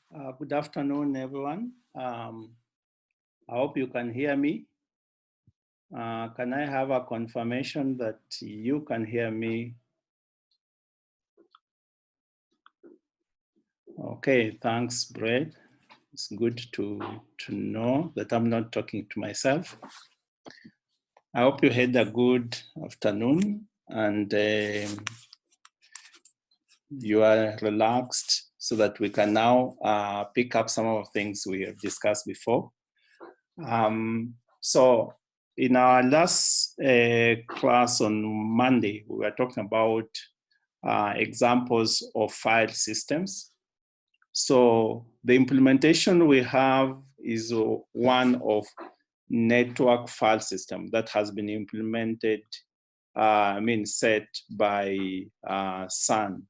Good afternoon, everyone. I hope you can hear me. Can I have a confirmation that you can hear me? Okay, thanks, Brad. It's good to know that I'm not talking to myself. I hope you had a good afternoon and you are relaxed so that we can now pick up some of the things we have discussed before. So in our last class on Monday, we were talking about examples of file systems. So the implementation we have is one of network file system that has been implemented, set by Sun.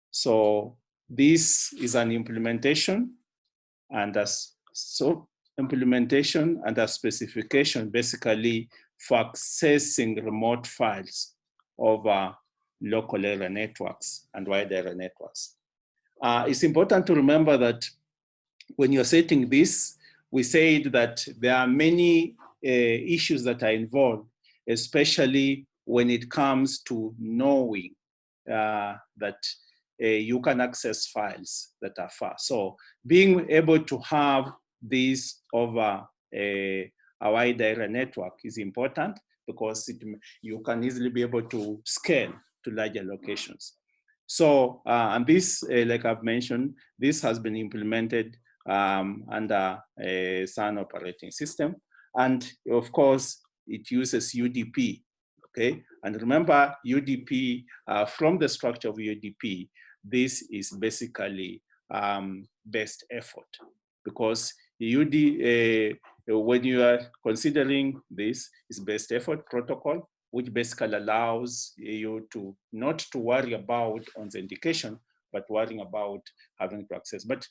So this is an implementation, and implementation and a specification basically for accessing remote files over local area networks and wide area networks. It's important to remember that when you're setting this, we said that there are many issues that are involved, especially when it comes to knowing that you can access files that are far. So being able to have this over a wide area network is important because you can easily be able to scale to larger locations. So, and this, like I've mentioned, this has been implemented under a Sun operating system. And of course, it uses UDP, okay? And remember, UDP, from the structure of UDP, this is basically best effort, because when you are considering this, is best effort protocol, which basically allows you to not to worry about authentication, but worrying about having to access. But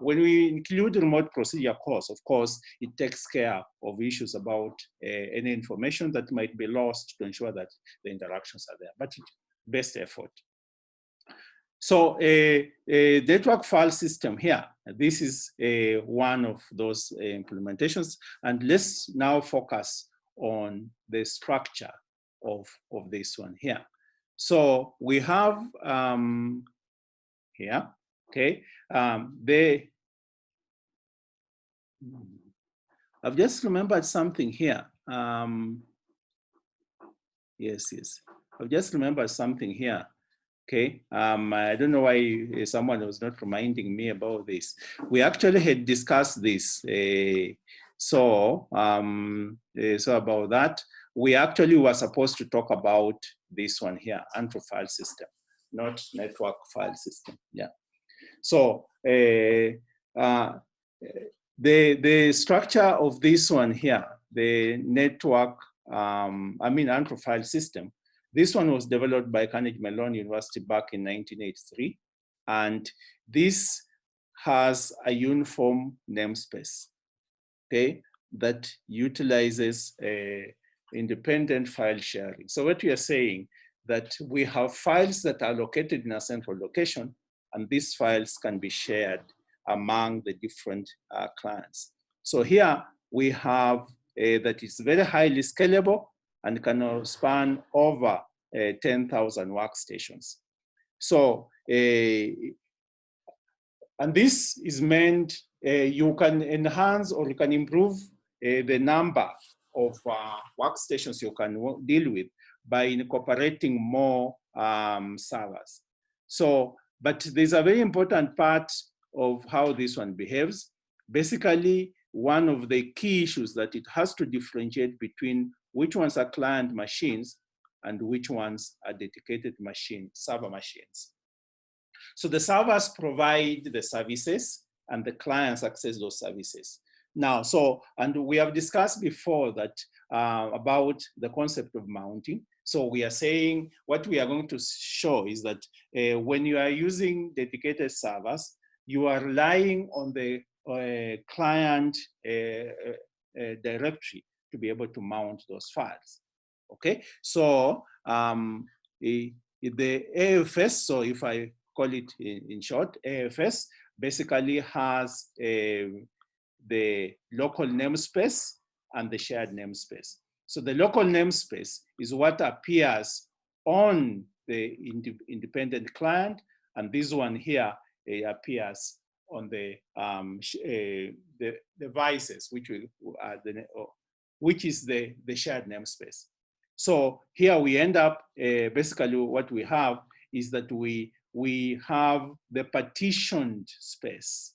when we include remote procedure calls, of course, it takes care of issues about any information that might be lost to ensure that the interactions are there, but best effort. So a network file system here, this is one of those implementations. And let's now focus on the structure of this one here. So we have here, okay, I've just remembered something here. Yes, I've just remembered something here. Okay, I don't know why someone was not reminding me about this. We actually had discussed this. So about that, we actually were supposed to talk about this one here, Antro file system, not network file system. Yeah. So the structure of this one here, the network, Antro file system. This one was developed by Carnegie Mellon University back in 1983. And this has a uniform namespace, okay, that utilizes independent file sharing. So what we are saying, that we have files that are located in a central location, and these files can be shared among the different clients. So here we have that is very highly scalable and can span over 10,000 workstations. So, and this is meant, you can enhance or you can improve the number of workstations you can deal with by incorporating more servers. So, but there's a very important part of how this one behaves. Basically, one of the key issues that it has to differentiate between which ones are client machines and which ones are dedicated server machines. So the servers provide the services and the clients access those services. Now, and we have discussed before that about the concept of mounting. So we are saying, what we are going to show is that when you are using dedicated servers, you are relying on the client directory to be able to mount those files. Okay, so the AFS, so if I call it in short, AFS, basically has the local namespace and the shared namespace. So the local namespace is what appears on the independent client, and this one here appears on the devices, which is the shared namespace. So here we end up, basically what we have is that we have the partitioned space.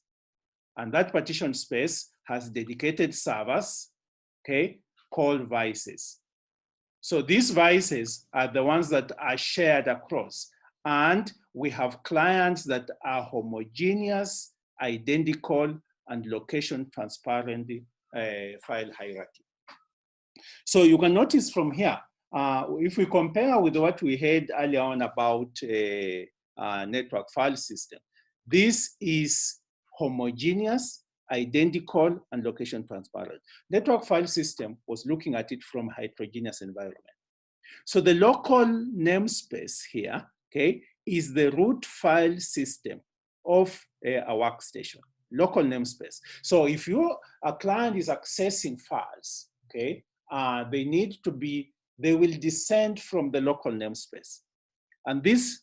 And that partitioned space has dedicated servers, okay, called vices. So these vices are the ones that are shared across. And we have clients that are homogeneous, identical, and location transparent file hierarchy. So you can notice from here, if we compare with what we had earlier on about network file system, this is homogeneous, identical, and location transparent. Network file system was looking at it from heterogeneous environment. So the local namespace here, okay, is the root file system of a workstation, local namespace. So if a client is accessing files, okay, they will descend from the local namespace. And these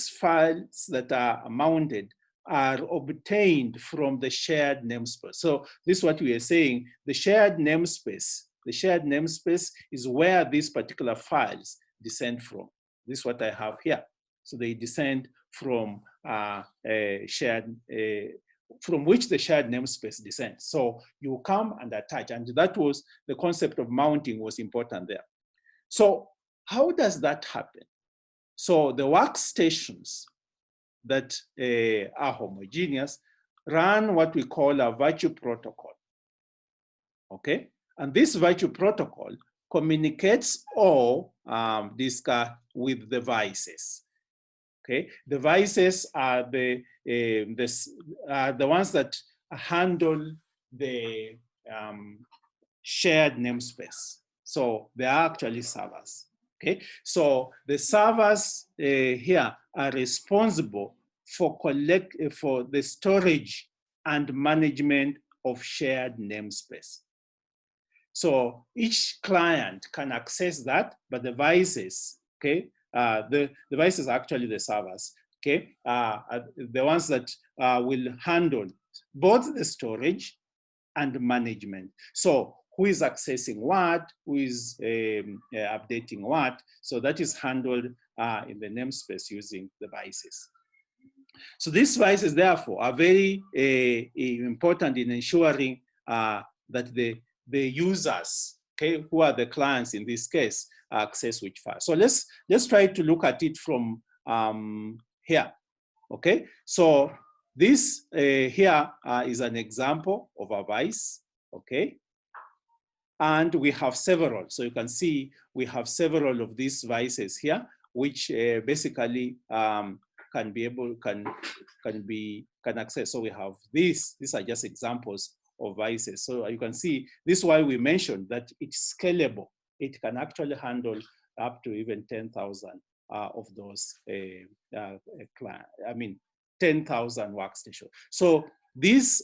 files that are mounted are obtained from the shared namespace. So this is what we are saying, the shared namespace is where these particular files descend from. This is what I have here. So they descend from from which the shared namespace descends. So you come and attach, and that was the concept of mounting was important there. So how does that happen? So the workstations that are homogeneous run what we call a virtue protocol, okay? And this virtue protocol communicates or with the vices. Okay, the vices are the ones that handle the shared namespace. So they are actually servers. Okay, so the servers here are responsible for the storage and management of shared namespace. So each client can access that, but the vices, okay, the devices are actually the servers, okay, the ones that will handle both the storage and management. So who is accessing what, who is updating what, so that is handled in the namespace using the vices. So these vices, therefore, are very important in ensuring that the users, okay, who are the clients in this case, access which file. So let's try to look at it from here, okay? So this here is an example of a vice, okay? And we have several. So you can see we have several of these vices here, which basically can access. So we have these are just examples of vices. So you can see this is why we mentioned that it's scalable. It can actually handle up to even 10,000 of those 10,000 workstations. So this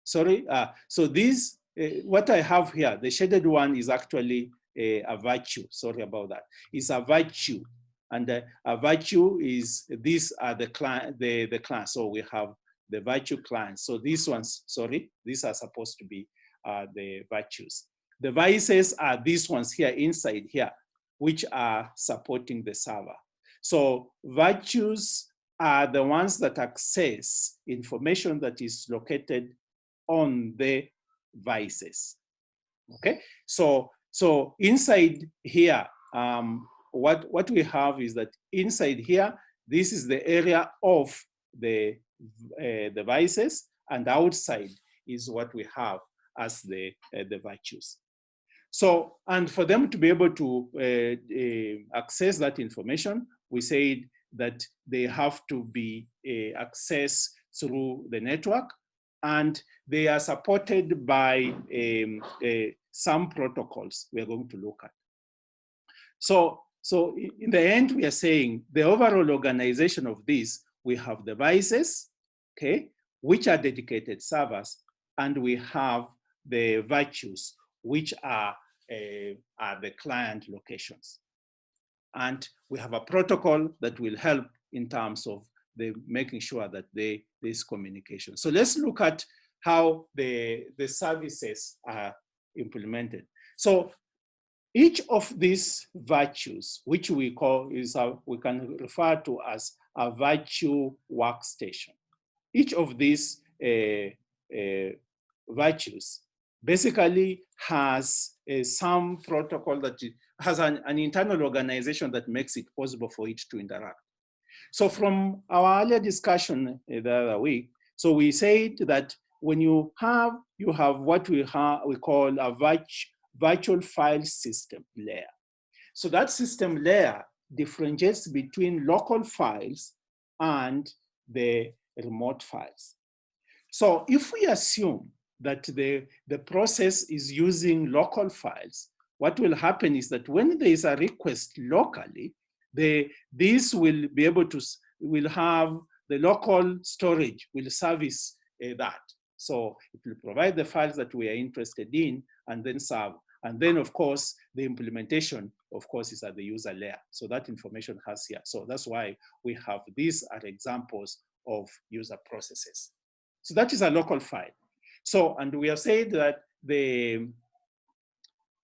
so this what I have here, the shaded one is actually a virtue. Sorry about that. It's a virtue. And a virtue is, these are the client, the client. So we have the virtue clients. So these ones, sorry, these are supposed to be the virtues. The vices are these ones here inside here, which are supporting the server. So virtues are the ones that access information that is located on the vices. Okay, so inside here, what we have is that inside here, this is the area of the vices, and outside is what we have as the virtues. So, and for them to be able to access that information, we said that they have to be accessed through the network, and they are supported by some protocols we're going to look at. So So in the end, we are saying the overall organization of this, we have devices, okay, which are dedicated servers, and we have the virtues, which are the client locations. And we have a protocol that will help in terms of making sure that there's communication. So let's look at how the services are implemented. So each of these virtues, which we call we can refer to as a virtue workstation. Each of these virtues basically has some protocol that has an internal organization that makes it possible for it to interact. So from our earlier discussion the other week, so we said that when you have what we call a virtual file system layer. So that system layer differentiates between local files and the remote files. So if we assume that the process is using local files, what will happen is that when there is a request locally, this will be able to, will have the local storage will service that. So it will provide the files that we are interested in and then serve. And then of course, the implementation, of course, is at the user layer. So that information has here. So that's why we have these are examples of user processes. So that is a local file. So, and we have said that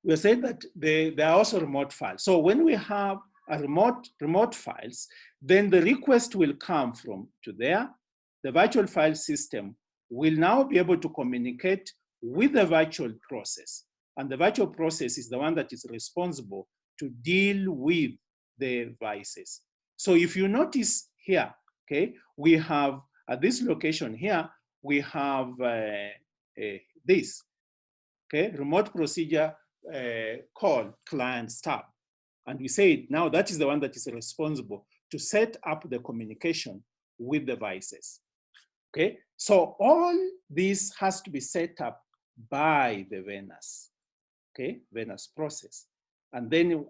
there are also remote files. So when we have a remote files, then the request will come to there. The virtual file system will now be able to communicate with the virtual process. And the virtual process is the one that is responsible to deal with the devices. So if you notice here, okay, we have at this location here, we have this, okay, remote procedure called client stub. And we say now that is the one that is responsible to set up the communication with devices. Okay, so all this has to be set up by the VNAS, okay, VNAS process. And then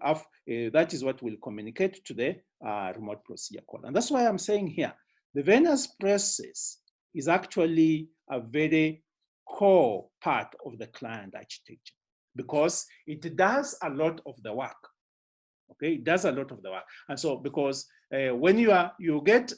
that is what will communicate to the remote procedure call. And that's why I'm saying here, the VNAS process is actually a very core part of the client architecture because it does a lot of the work. Okay, it does a lot of the work. And so because when you get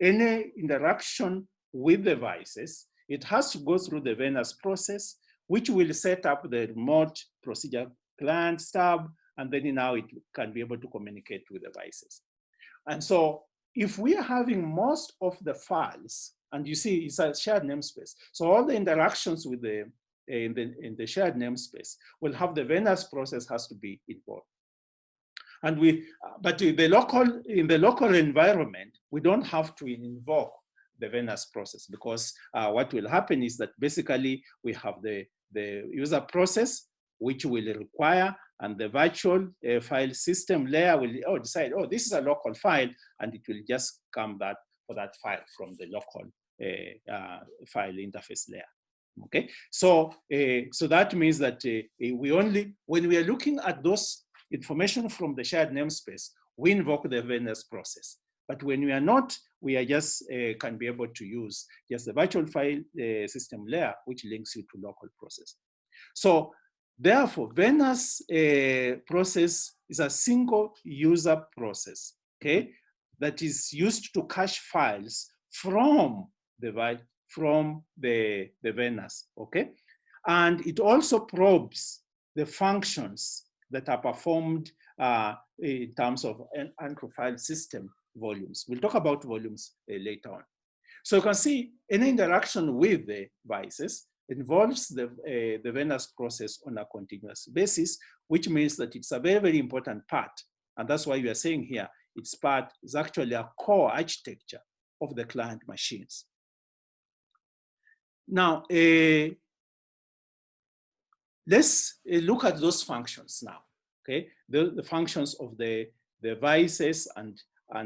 any interaction with devices, it has to go through the VNAS process, which will set up the remote procedure client stub, and then now it can be able to communicate with devices. And so if we are having most of the files, and you see it's a shared namespace, so all the interactions with in the shared namespace will have the VNAS process has to be involved. And but in the local environment, we don't have to invoke the VNAS process because what will happen is that basically we have the user process, which will require, and the virtual file system layer will decide, oh, this is a local file, and it will just come for that file from the local file interface layer. Okay, so so that means that when we are looking at those information from the shared namespace, we invoke the VNAS process. But when we are not, we are just can be able to use just the virtual file system layer, which links you to local process. So therefore, VNAS process is a single user process, okay, that is used to cache files from the VNAS, okay? And it also probes the functions that are performed in terms of an file system volumes. We'll talk about volumes later on. So you can see any interaction with the devices involves the VNAS process on a continuous basis, which means that it's a very, very important part. And that's why we are saying here, it's actually a core architecture of the client machines. Now, let's look at those functions now, okay? The functions of the devices and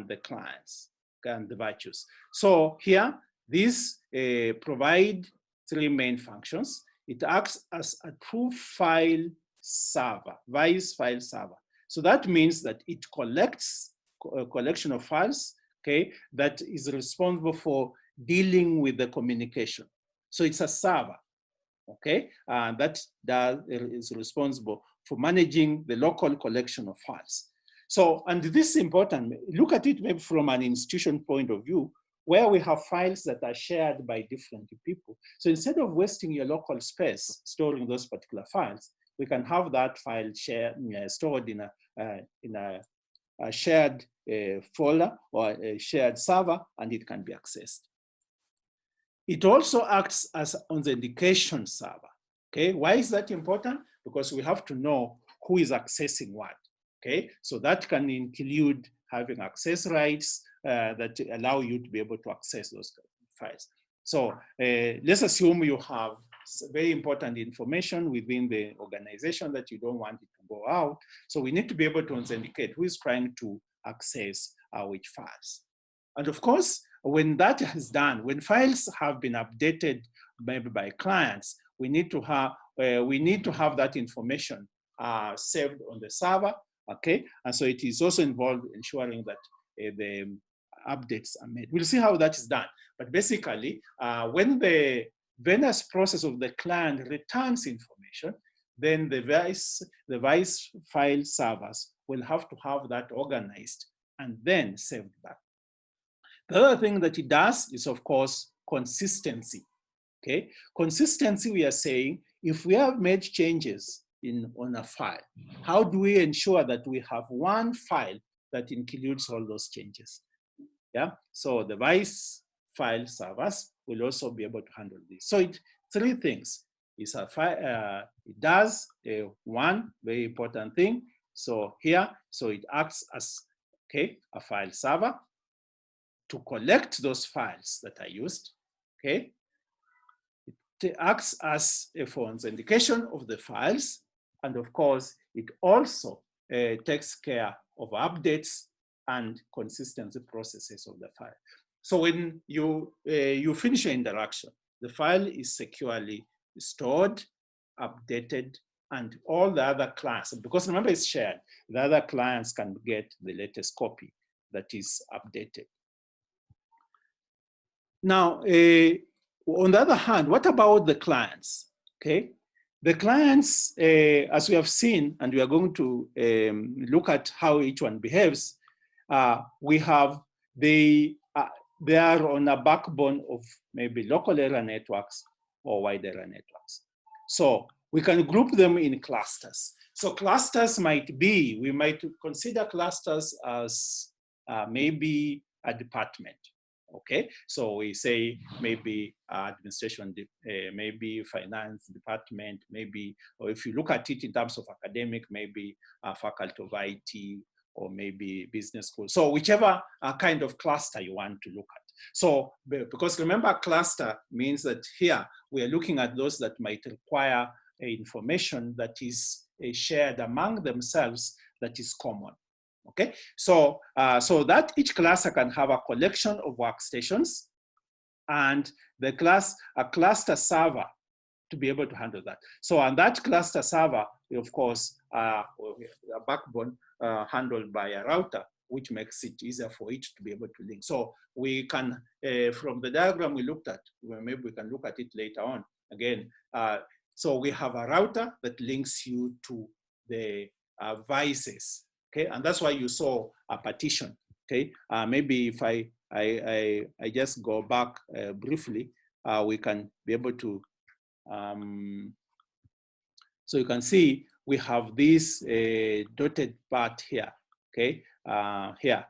the clients and the virtues. So here, these provide three main functions. It acts as a true file server, vice file server. So that means that it collects a collection of files, okay, that is responsible for dealing with the communication. So it's a server, okay, that is responsible for managing the local collection of files. So, and this is important, look at it maybe from an institution point of view, where we have files that are shared by different people. So instead of wasting your local space storing those particular files, we can have that file stored in a shared folder or a shared server, and it can be accessed. It also acts as authentication server. Okay, why is that important? Because we have to know who is accessing what. Okay, so that can include having access rights that allow you to be able to access those files. So let's assume you have very important information within the organization that you don't want it to go out. So we need to be able to authenticate who is trying to access which files. And of course, when that is done, when files have been updated maybe by clients, we need to have that information saved on the server, okay? And so it is also involved ensuring that the updates are made. We'll see how that is done. But basically, when the VNS process of the client returns information, then the vice file servers will have to have that organized and then saved back. The other thing that it does is, of course, consistency. Okay, consistency, we are saying, if we have made changes on a file, how do we ensure that we have one file that includes all those changes? Yeah, so the vice file servers will also be able to handle this. So three things. It's a file, it does one very important thing. So here, so it acts as, okay, a file server to collect those files that are used, okay? It acts as for authentication of the files, and of course, it also takes care of updates and consistency processes of the file. So when you finish your interaction, the file is securely stored, updated, and all the other clients, because remember it's shared, the other clients can get the latest copy that is updated. Now, on the other hand, what about the clients? Okay, the clients, as we have seen, and we are going to look at how each one behaves. We have they are on a backbone of maybe local area networks or wide area networks. So we can group them in clusters. So clusters might be, we might consider clusters as maybe a department. Okay, so we say maybe administration, maybe finance department, maybe, or if you look at it in terms of academic, maybe faculty of IT, or maybe business school. So whichever kind of cluster you want to look at. So, because remember, cluster means that here we are looking at those that might require information that is shared among themselves that is common. Okay, so so that each cluster can have a collection of workstations and a cluster server to be able to handle that. So on that cluster server, of course, a backbone handled by a router, which makes it easier for it to be able to link. So we can, from the diagram we looked at, maybe we can look at it later on again. So we have a router that links you to the vices. Okay, and that's why you saw a partition. Okay, maybe if I just go back briefly, we can be able to. So you can see we have this dotted part here. Okay, here.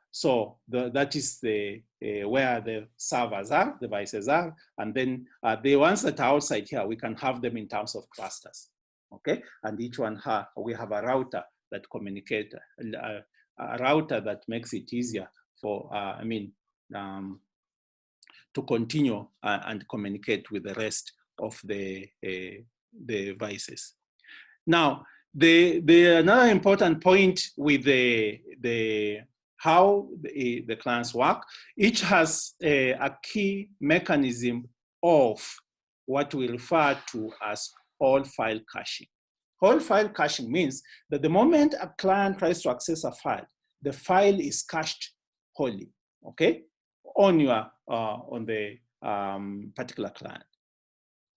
So that is the where the servers are, the devices are, and then the ones that are outside here, we can have them in terms of clusters. Okay, and each one we have a router that communicate, a router that makes it easier for, to continue and communicate with the rest of the devices. Now, another important point with how the clients work, each has a key mechanism of what we refer to as all file caching. Whole file caching means that the moment a client tries to access a file, the file is cached wholly, okay, on your on the particular client.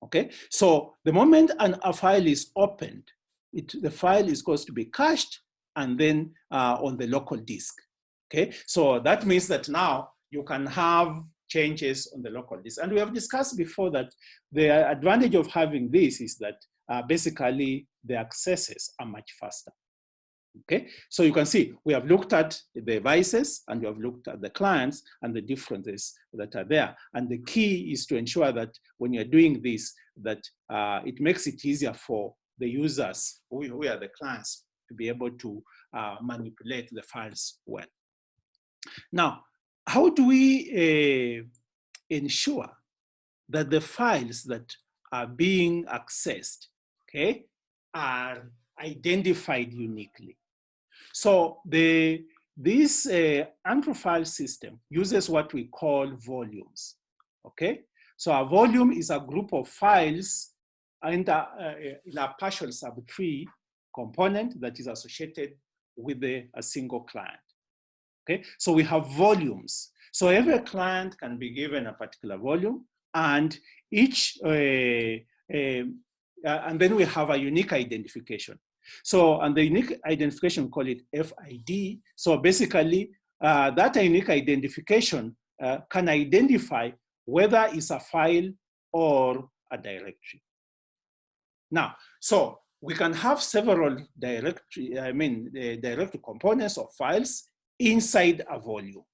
Okay, so the moment a file is opened, the file is going to be cached and then on the local disk. Okay, so that means that now you can have changes on the local disk. And we have discussed before that the advantage of having this is that basically the accesses are much faster. Okay, so you can see we have looked at the devices and we have looked at the clients and the differences that are there. And the key is to ensure that when you're doing this, that it makes it easier for the users, who are the clients, to be able to manipulate the files well. Now, how do we ensure that the files that are being accessed, okay, are identified uniquely? So this Antro file system uses what we call volumes, okay? So a volume is a group of files in a partial subtree component that is associated with a single client, okay? So we have volumes. So every client can be given a particular volume, and each, and then we have a unique identification. So, and the unique identification, we call it FID. So basically, that unique identification can identify whether it's a file or a directory. Now, so we can have several directory components of files inside a volume.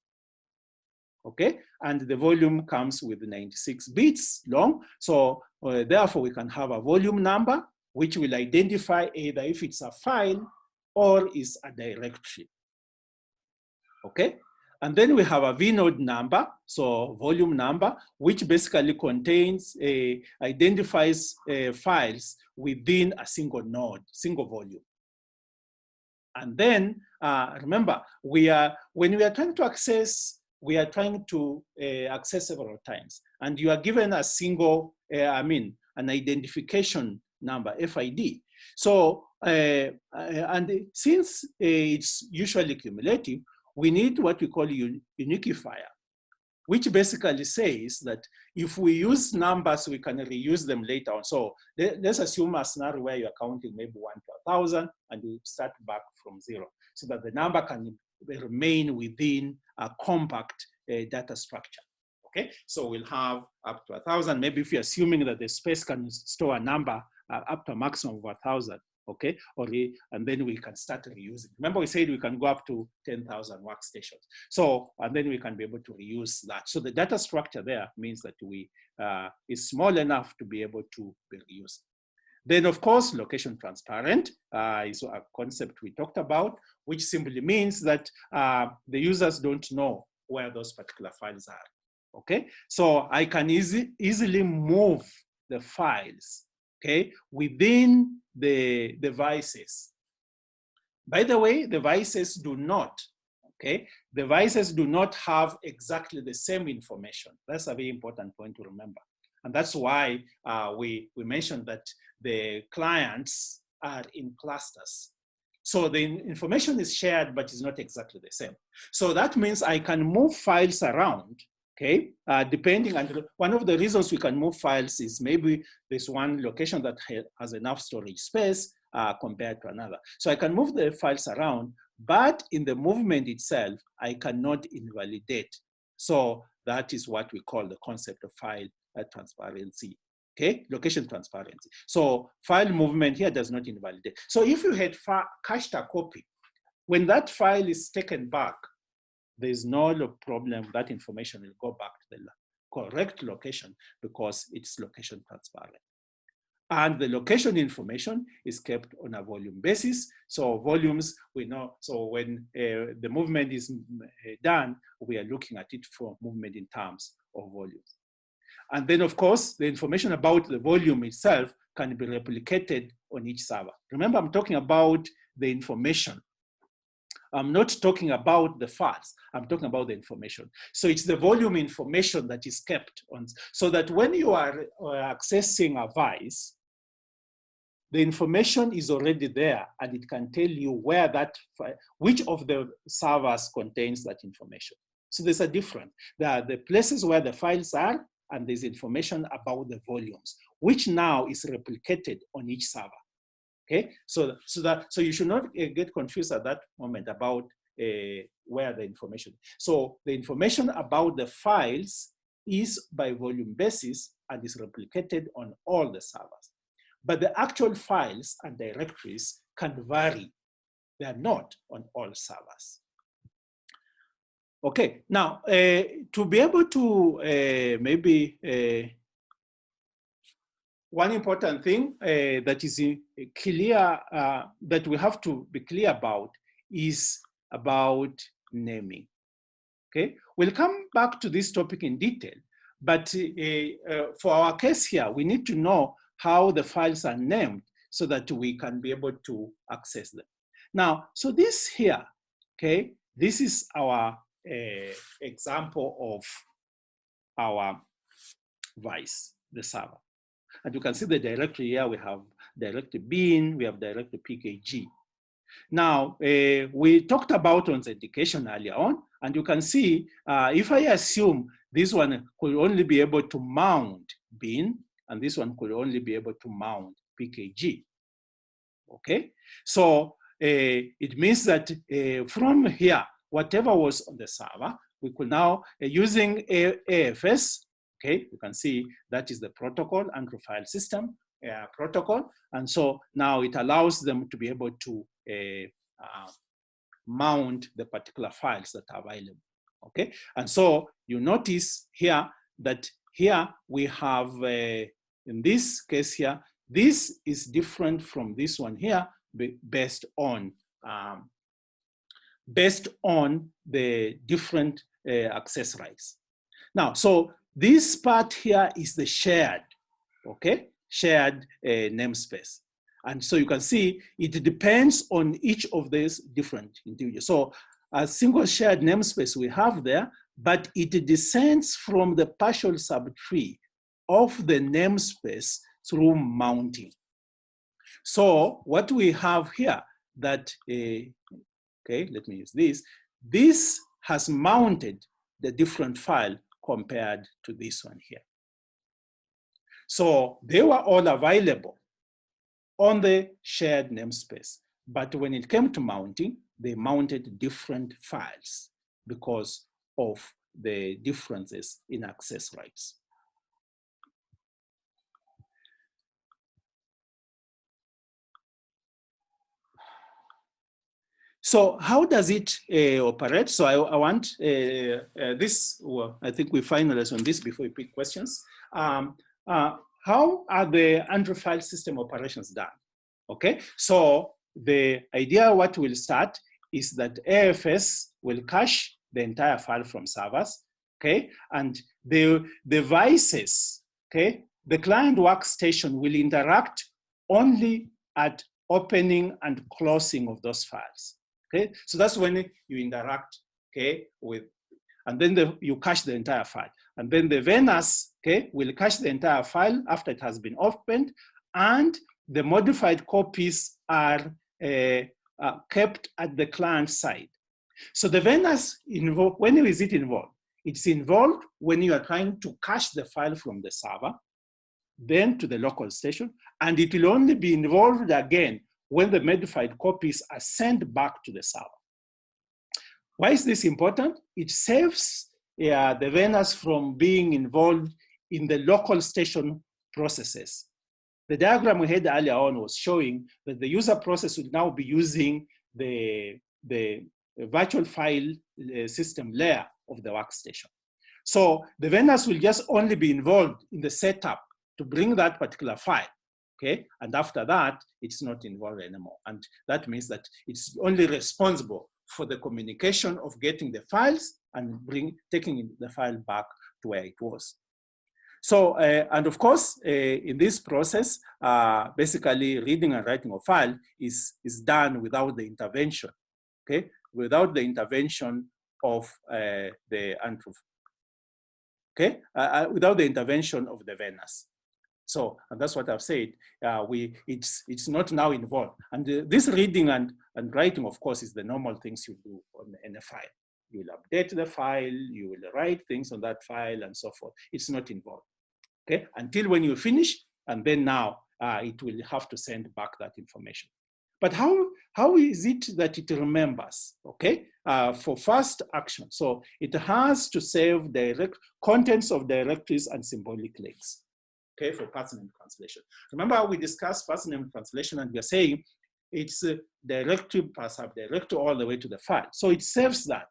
Okay, and the volume comes with 96 bits long. So therefore, we can have a volume number, which will identify either if it's a file or is a directory. Okay, and then we have a vnode number, so volume number, which basically contains identifies files within a single node, single volume. And then remember, when we are trying to access, we are trying to access several times, and you are given a single, an identification number, FID. So, and since it's usually cumulative, we need what we call a unifier, which basically says that if we use numbers, we can reuse them later on. So let's assume a scenario where you're counting maybe 1 to 1,000 and you start back from 0, so that the number can remain within a compact data structure. Okay, so we'll have up to 1,000. Maybe if you're assuming that the space can store a number up to a maximum of 1,000, okay, and then we can start reusing. Remember, we said we can go up to 10,000 workstations. So, and then we can be able to reuse that. So the data structure there means that we is small enough to be able to be reused. Then, of course, location transparent is a concept we talked about, which simply means that the users don't know where those particular files are. Okay, so I can easily move the files, okay, within the devices. By the way, devices do not, okay, devices do not have exactly the same information. That's a very important point to remember. And that's why we mentioned that the clients are in clusters. So the information is shared, but it's not exactly the same. So that means I can move files around, okay, depending on, one of the reasons we can move files is maybe there's one location that has enough storage space compared to another. So I can move the files around, but in the movement itself, I cannot invalidate. So that is what we call the concept of file transparency, okay, location transparency. So file movement here does not invalidate. So if you had cached a copy, when that file is taken back, there's no problem. That information will go back to the correct location because it's location transparent. And the location information is kept on a volume basis. So volumes, we know, so when the movement is done, we are looking at it for movement in terms of volumes. And then, of course, the information about the volume itself can be replicated on each server. Remember, I'm talking about the information. I'm not talking about the files. I'm talking about the information. So it's the volume information that is kept on, so that when you are accessing a vice, the information is already there, and it can tell you where that, which of the servers contains that information. So there's a difference. There are the places where the files are, and there's information about the volumes, which now is replicated on each server. Okay, so you should not get confused at that moment about where the information. So the information about the files is by volume basis and is replicated on all the servers. But the actual files and directories can vary. They are not on all servers. Okay, now to be able to one important thing that is clear, that we have to be clear about is about naming. Okay, we'll come back to this topic in detail, but for our case here, we need to know how the files are named so that we can be able to access them. Now, so this here, okay, this is our example of our Vice, the server. And you can see the directory here. We have directory bin, we have directory pkg. Now, we talked about authentication earlier on, and you can see if I assume this one could only be able to mount bin, and this one could only be able to mount pkg. Okay, so it means that from here, whatever was on the server, we could now, using AFS, okay, you can see that is the protocol, Andrew File System protocol. And so now it allows them to be able to mount the particular files that are available, okay? And so you notice here that here we have, in this case here, this is different from this one here based on the different access rights. Now, so this part here is the shared, okay? Shared namespace. And so you can see it depends on each of these different individuals. So a single shared namespace we have there, but it descends from the partial subtree of the namespace through mounting. So what we have here that, okay, let me use this. This has mounted the different file compared to this one here. So they were all available on the shared namespace, but when it came to mounting, they mounted different files because of the differences in access rights. So how does it operate? So I want this, well, I think we finalize on this before we pick questions. How are the Andrew File System operations done? Okay, so the idea what will start is that AFS will cache the entire file from servers, okay? And the devices, okay? The client workstation will interact only at opening and closing of those files. Okay, so that's when you interact, okay, with, and then you cache the entire file. And then the VNAS, okay, will cache the entire file after it has been opened, and the modified copies are kept at the client side. So the VNAS, when is it involved? It's involved when you are trying to cache the file from the server, then to the local station, and it will only be involved again when the modified copies are sent back to the server. Why is this important? It saves the VNAS from being involved in the local station processes. The diagram we had earlier on was showing that the user process will now be using the virtual file system layer of the workstation. So the VNAS will just only be involved in the setup to bring that particular file. Okay, and after that, it's not involved anymore. And that means that it's only responsible for the communication of getting the files and taking the file back to where it was. So, and of course, in this process, basically reading and writing a file is done without the intervention, okay? Without the intervention of the Andrew, okay? Without the intervention of the VNAS. So, and that's what I've said. It's not now involved. And this reading and writing, of course, is the normal things you do in a file. You will update the file, you will write things on that file and so forth. It's not involved, okay? Until when you finish, and then now it will have to send back that information. But how is it that it remembers, okay? For first action, so it has to save direct contents of directories and symbolic links, okay, for person name translation. Remember we discussed person name translation and we are saying it's directory per subdirectory all the way to the file. So it saves that.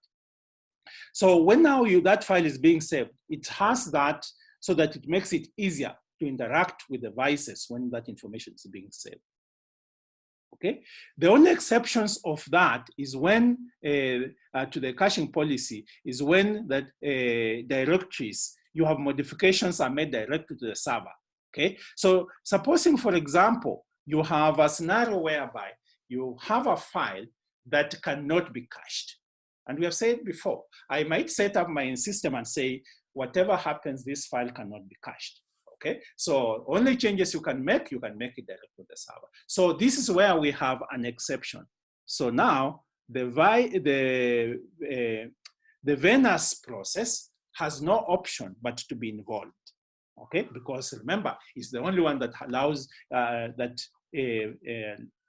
So when now that file is being saved, it has that so that it makes it easier to interact with devices when that information is being saved. Okay, the only exceptions of that is when to the caching policy is when that directories you have modifications are made directly to the server. Okay, so supposing, for example, you have a scenario whereby you have a file that cannot be cached, and we have said before, I might set up my system and say whatever happens, this file cannot be cached. Okay, so only changes you can make it direct to the server. So this is where we have an exception. So now the VNAS process has no option but to be involved. Okay, because remember, it's the only one that allows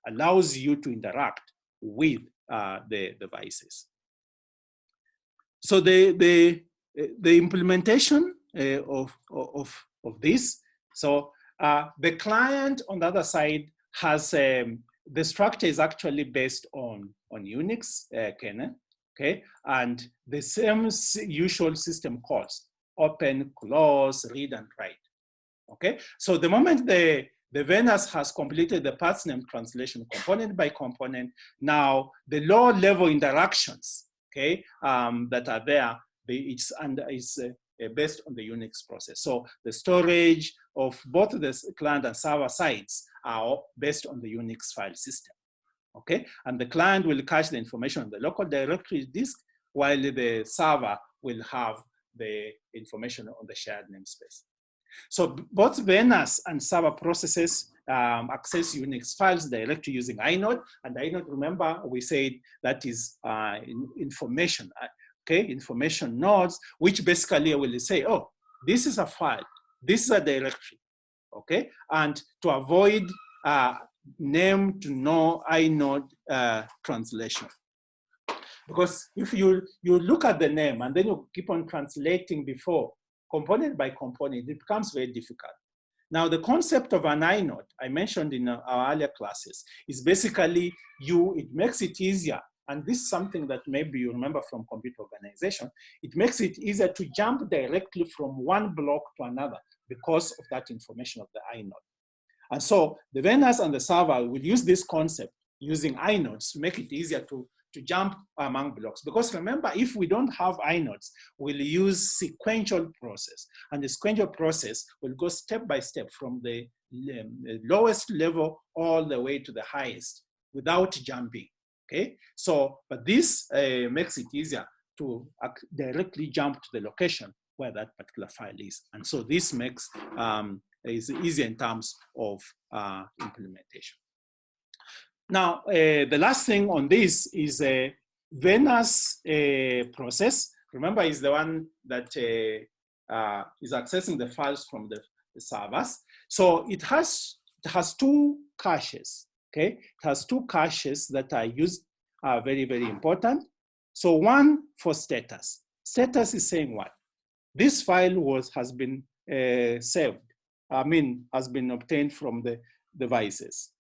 allows you to interact with the devices. So the implementation of this. So the client on the other side has, the structure is actually based on Unix kernel, okay? And the same usual system calls, open, close, read, and write, okay? So the moment the VNAS has completed the path name translation component by component, now the low level interactions, okay, that are there, it's based on the Unix process. So the storage of both the client and server sides are based on the Unix file system, okay? And the client will cache the information on the local directory disk, while the server will have the information on the shared namespace. So both VNAS and server processes access Unix files directly using inode. And inode, remember, we said that is information, okay? Information nodes, which basically will say, oh, this is a file, this is a directory, okay? And to avoid name to no inode translation. Because if you look at the name and then you keep on translating before, component by component, it becomes very difficult. Now, the concept of an inode, I mentioned in our earlier classes, is basically it makes it easier, and this is something that maybe you remember from computer organization, it makes it easier to jump directly from one block to another because of that information of the inode. And so the VNAS and the server will use this concept using inodes to make it easier to jump among blocks. Because remember, if we don't have inodes, we'll use sequential process. And the sequential process will go step by step from the lowest level all the way to the highest without jumping, okay? So, but this makes it easier to directly jump to the location where that particular file is. And so this makes is easier in terms of implementation. Now, the last thing on this is a VNAS process. Remember, is the one that is accessing the files from the servers. So it has two caches, okay? It has two caches that are used, very, very important. So one for status. Status is saying what? This file has been saved. Has been obtained from the devices.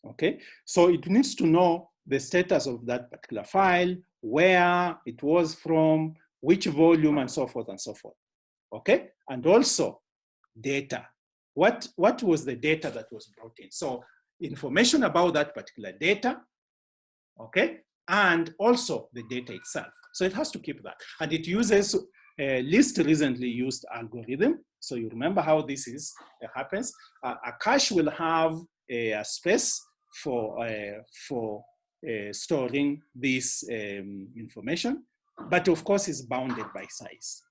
Okay, so it needs to know the status of that particular file, where it was from, which volume, and so forth and so forth. Okay, and also data. What was the data that was brought in? So information about that particular data, okay, and also the data itself. So it has to keep that. And it uses a least recently used algorithm. So you remember how this happens. A cache will have a space for storing this information, but of course it's bounded by size.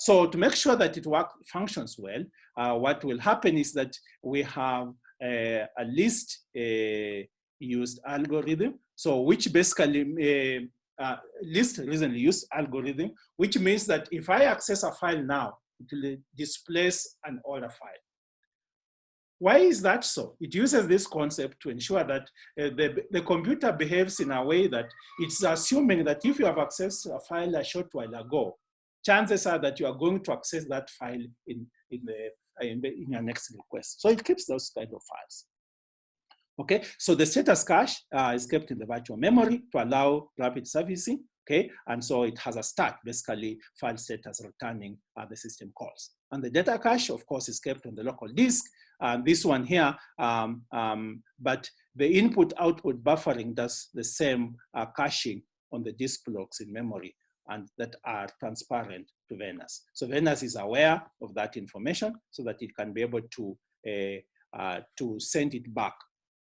So to make sure that it functions well, what will happen is that we have a list used algorithm, so which basically list recently used algorithm, which means that if I access a file now, it will displace an older file. Why is that so? It uses this concept to ensure that the computer behaves in a way that it's assuming that if you have accessed a file a short while ago, chances are that you are going to access that file in your next request. So it keeps those kind of files. Okay, so the status cache is kept in the virtual memory to allow rapid servicing. Okay, and so it has a stack, basically file status returning the system calls. And the data cache, of course, is kept on the local disk. This one here, but the input-output buffering does the same caching on the disk blocks in memory, and that are transparent to VNAS. So VNAS is aware of that information so that it can be able to send it back.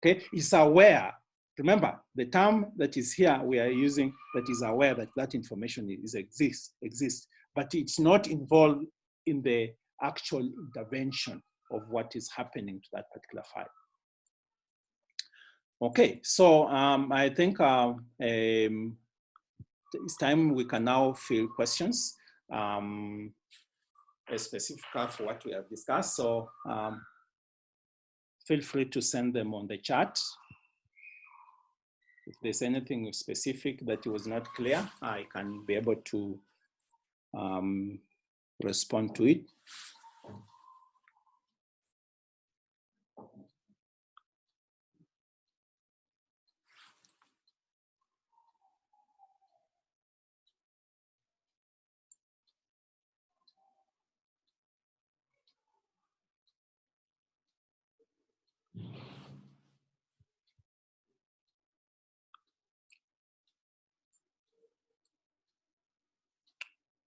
Okay, it's aware. Remember, the term that is here we are using, that is aware that that information exists, but it's not involved in the actual intervention of what is happening to that particular file. Okay, so I think it's time we can now field questions specific for what we have discussed. So feel free to send them on the chat. If there's anything specific that was not clear, I can be able to respond to it.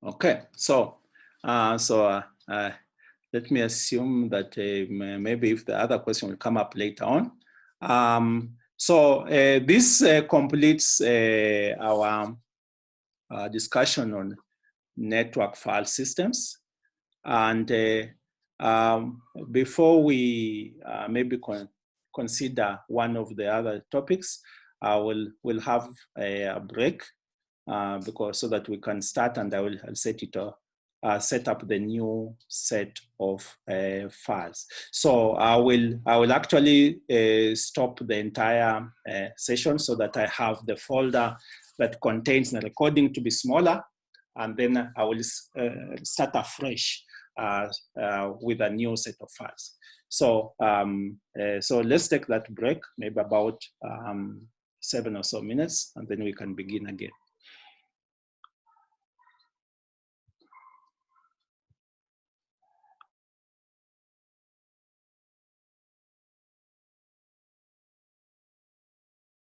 Okay, so let me assume that maybe if the other question will come up later on. This completes our discussion on network file systems. And before we maybe consider one of the other topics, we'll have a break because so that we can start, and I'll set up the new set of files. So I will actually stop the entire session so that I have the folder that contains the recording to be smaller, and then I will start afresh with a new set of files. So so let's take that break, maybe about 7 or so minutes, and then we can begin again.